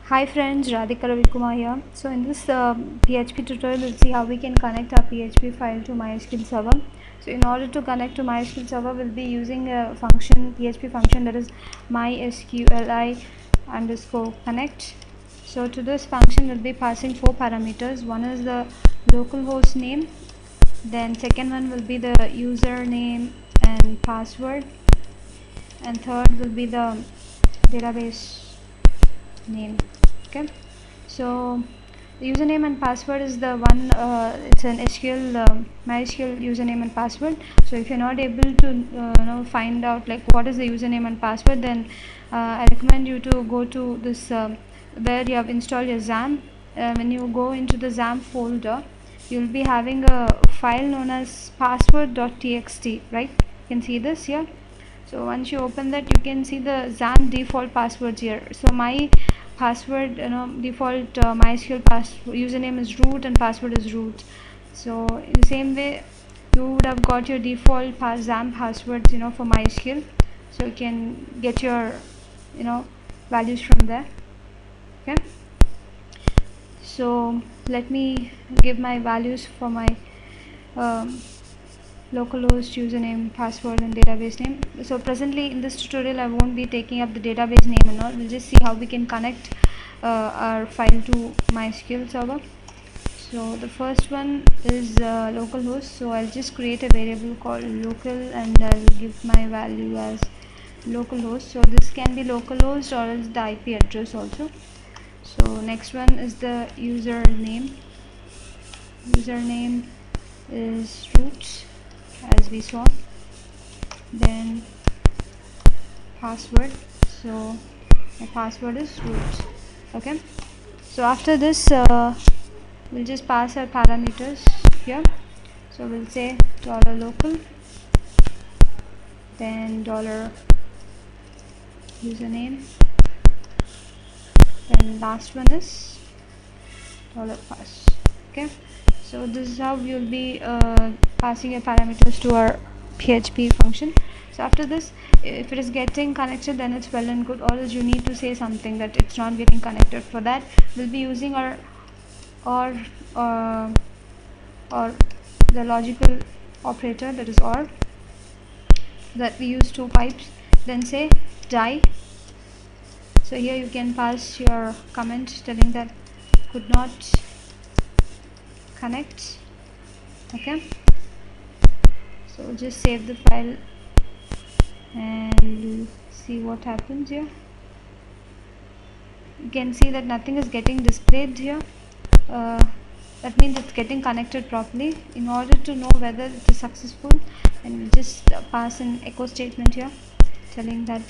Hi friends, Radhika Ravikumar here. So in this PHP tutorial, we'll see how we can connect our PHP file to MySQL server. So in order to connect to MySQL server, we'll be using a function, PHP function, that is mysqli underscore connect. So to this function, we'll be passing 4 parameters. One is the localhost name, then second one will be the username and password, and third will be the database name. Okay, so the username and password is the one, it's an SQL MySQL username and password. So if you're not able to find out like what is the username and password, then I recommend you to go to this where you have installed your XAMPP. When you go into the XAMPP folder, you'll be having a file known as password.txt, right? You can see this here. So once you open that, you can see the XAMPP default passwords here. So my password, default MySQL username is root and password is root. So in the same way, you would have got your default XAMPP passwords, for MySQL. So you can get your, values from there. Okay. So let me give my values for my localhost username, password and database name. So presently in this tutorial, I won't be taking up the database name and all. We'll just see how we can connect our file to MySQL server. So the first one is localhost. So I'll just create a variable called local and I'll give my value as localhost. So this can be localhost or else the IP address also. So next one is the username. Username is root, as we saw. Then password, so my password is root. Okay, so after this we'll just pass our parameters here. So we'll say $local, then $username, then last one is $pass. Okay, so this is how we'll be passing your parameters to our PHP function. So after this, if it is getting connected, then it's well and good, or else you need to say something that it's not getting connected. For that, we'll be using our or the logical operator, that is OR, that we use 2 pipes. Then say die. So here you can pass your comment telling that could not connect. Okay, so just save the file and see what happens here. You can see that nothing is getting displayed here. That means it's getting connected properly. In order to know whether it is successful, and we'll just pass an echo statement here telling that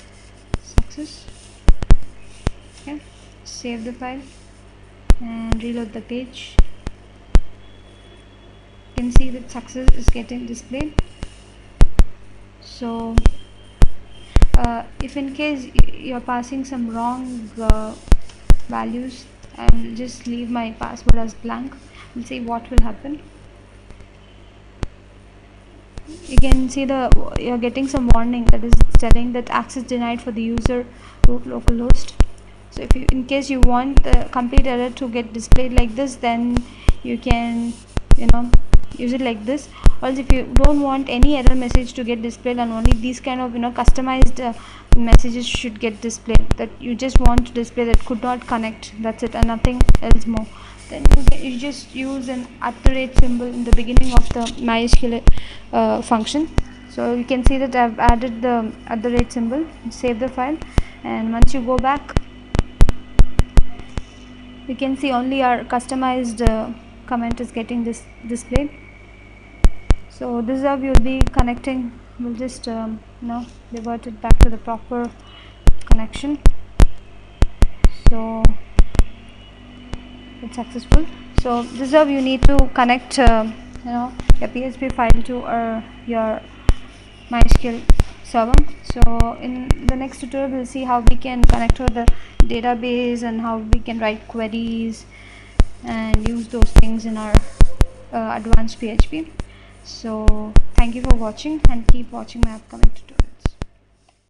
success. Okay, save the file and reload the page. You can see that success is getting displayed. So if in case you're passing some wrong values, I will just leave my password as blank. We'll see what will happen. You can see you're getting some warning that is telling that access denied for the user root localhost. So if you, in case you want the complete error to get displayed like this, then you can use it like this. Also, if you don't want any error message to get displayed and only these kind of customized messages should get displayed, that you just want to display that could not connect, that's it, and nothing else more, then you just use an @ symbol in the beginning of the MySQL function. So you can see that I've added the @ symbol. Save the file, and once you go back, you can see only our customized comment is getting displayed. So this is how we will be connecting. We'll just revert it back to the proper connection. So it's successful. So this is how you need to connect your PHP file to your MySQL server. So in the next tutorial, we'll see how we can connect to the database and how we can write queries and use those things in our advanced PHP. So thank you for watching, and keep watching my upcoming tutorial.